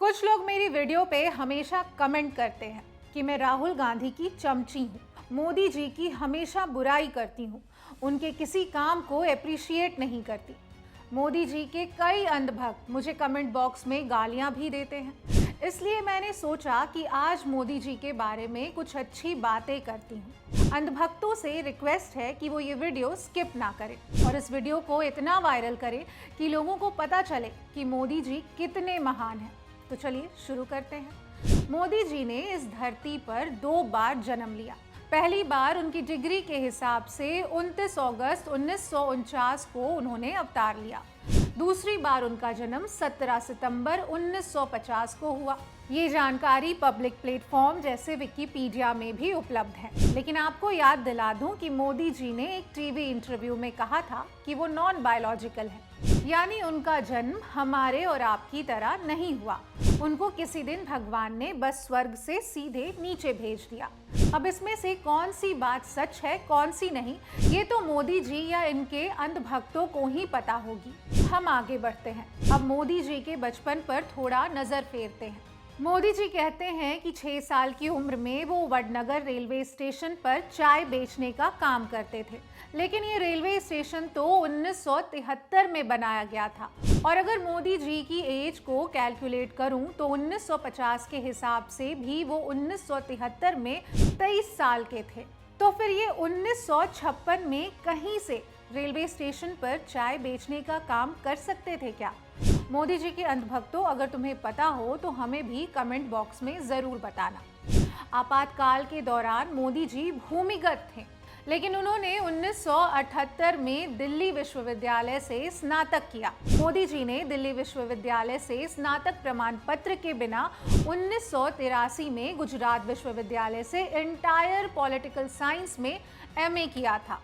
कुछ लोग मेरी वीडियो पे हमेशा कमेंट करते हैं कि मैं राहुल गांधी की चमची हूँ, मोदी जी की हमेशा बुराई करती हूँ, उनके किसी काम को अप्रिशिएट नहीं करती। मोदी जी के कई अंधभक्त मुझे कमेंट बॉक्स में गालियां भी देते हैं। इसलिए मैंने सोचा कि आज मोदी जी के बारे में कुछ अच्छी बातें करती हूँ। अंधभक्तों से रिक्वेस्ट है कि वो ये वीडियो स्किप ना करें और इस वीडियो को इतना वायरल करें कि लोगों को पता चले कि मोदी जी कितने महान हैं। तो चलिए शुरू करते हैं। मोदी जी ने इस धरती पर 2 बार जन्म लिया। पहली बार उनकी डिग्री के हिसाब से 29 अगस्त 1949 को उन्होंने अवतार लिया। दूसरी बार उनका जन्म 17 सितंबर 1950 को हुआ। ये जानकारी पब्लिक प्लेटफॉर्म जैसे विकिपीडिया में भी उपलब्ध है। लेकिन आपको याद दिला दूं कि मोदी जी ने एक टीवी इंटरव्यू में कहा था कि वो नॉन बायोलॉजिकल है, यानी उनका जन्म हमारे और आपकी तरह नहीं हुआ। उनको किसी दिन भगवान ने बस स्वर्ग से सीधे नीचे भेज दिया। अब इसमें से कौन सी बात सच है, कौन सी नहीं, ये तो मोदी जी या इनके अंधभक्तों को ही पता होगी। हम आगे बढ़ते हैं। अब मोदी जी के बचपन पर थोड़ा नजर फेरते हैं। मोदी जी कहते हैं कि 6 साल की उम्र में वो वडनगर रेलवे स्टेशन पर चाय बेचने का काम करते थे। लेकिन ये रेलवे स्टेशन तो 1973 में बनाया गया था और अगर मोदी जी की एज को कैलकुलेट करूं तो 1950 के हिसाब से भी वो 1973 में 23 साल के थे। तो फिर ये 1956 में कहीं से रेलवे स्टेशन पर चाय बेचने का काम कर सकते थे क्या? मोदी जी के अंधभक्तों, अगर तुम्हें पता हो तो हमें भी कमेंट बॉक्स में जरूर बताना। आपातकाल के दौरान मोदी जी भूमिगत थे, लेकिन उन्होंने 1978 में दिल्ली विश्वविद्यालय से स्नातक किया। मोदी जी ने दिल्ली विश्वविद्यालय से स्नातक प्रमाण पत्र के बिना 1983 में गुजरात विश्वविद्यालय से इंटायर पॉलिटिकल साइंस में एमए किया था।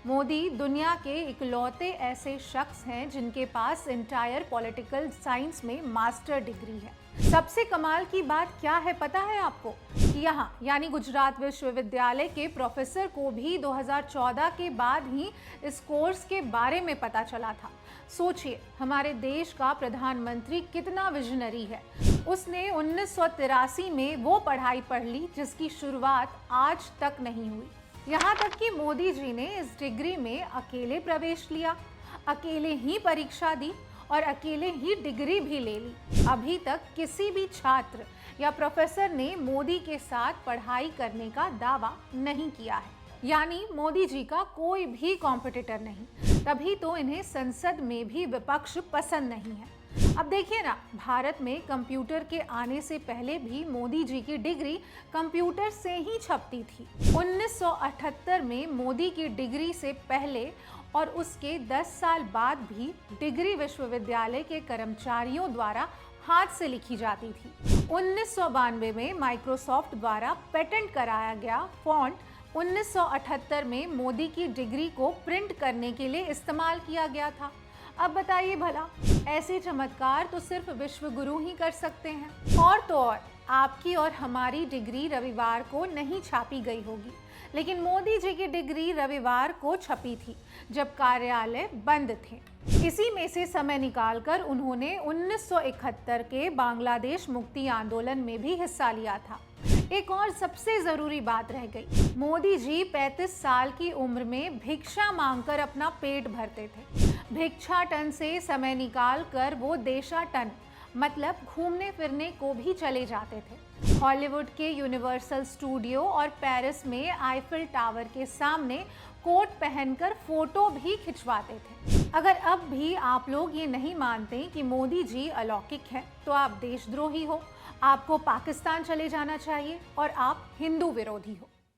मोदी दुनिया के इकलौते ऐसे शख्स हैं जिनके पास इंटायर पॉलिटिकल साइंस में मास्टर डिग्री है। सबसे कमाल की बात क्या है पता है आपको? कि यहाँ यानी गुजरात विश्वविद्यालय के प्रोफेसर को भी 2014 के बाद ही इस कोर्स के बारे में पता चला था। सोचिए, हमारे देश का प्रधानमंत्री कितना विजनरी है। उसने 1983 में वो पढ़ाई पढ़ ली जिसकी शुरुआत आज तक नहीं हुई। यहाँ तक कि मोदी जी ने इस डिग्री में अकेले प्रवेश लिया, अकेले ही परीक्षा दी और अकेले ही डिग्री भी ले ली। अभी तक किसी भी छात्र या प्रोफेसर ने मोदी के साथ पढ़ाई करने का दावा नहीं किया है, यानी मोदी जी का कोई भी कॉम्पिटिटर नहीं। तभी तो इन्हें संसद में भी विपक्ष पसंद नहीं है। अब देखिए ना, भारत में कंप्यूटर के आने से पहले भी मोदी जी की डिग्री कंप्यूटर से ही छपती थी। 1978 में मोदी की डिग्री से पहले और उसके 10 साल बाद भी डिग्री विश्वविद्यालय के कर्मचारियों द्वारा हाथ से लिखी जाती थी। 1992 में माइक्रोसॉफ्ट द्वारा पेटेंट कराया गया फॉन्ट 1978 में मोदी की डिग्री को प्रिंट करने के लिए इस्तेमाल किया गया था। अब बताइए भला, ऐसे चमत्कार तो सिर्फ विश्व गुरु ही कर सकते हैं। और तो और आपकी और हमारी डिग्री रविवार को नहीं छापी गई होगी, लेकिन मोदी जी की डिग्री रविवार को छपी थी जब कार्यालय बंद थे। इसी में से समय निकालकर उन्होंने 1971 के बांग्लादेश मुक्ति आंदोलन में भी हिस्सा लिया था। एक और सबसे जरूरी बात रह गई, मोदी जी 35 साल की उम्र में भिक्षा मांगकर अपना पेट भरते थे। भिक्षाटन से समय निकाल कर वो देशाटन मतलब घूमने फिरने को भी चले जाते थे। हॉलीवुड के यूनिवर्सल स्टूडियो और पेरिस में आईफिल टावर के सामने कोट पहनकर फोटो भी खिंचवाते थे। अगर अब भी आप लोग ये नहीं मानते कि मोदी जी अलौकिक हैं, तो आप देशद्रोही हो, आपको पाकिस्तान चले जाना चाहिए और आप हिंदू विरोधी हो।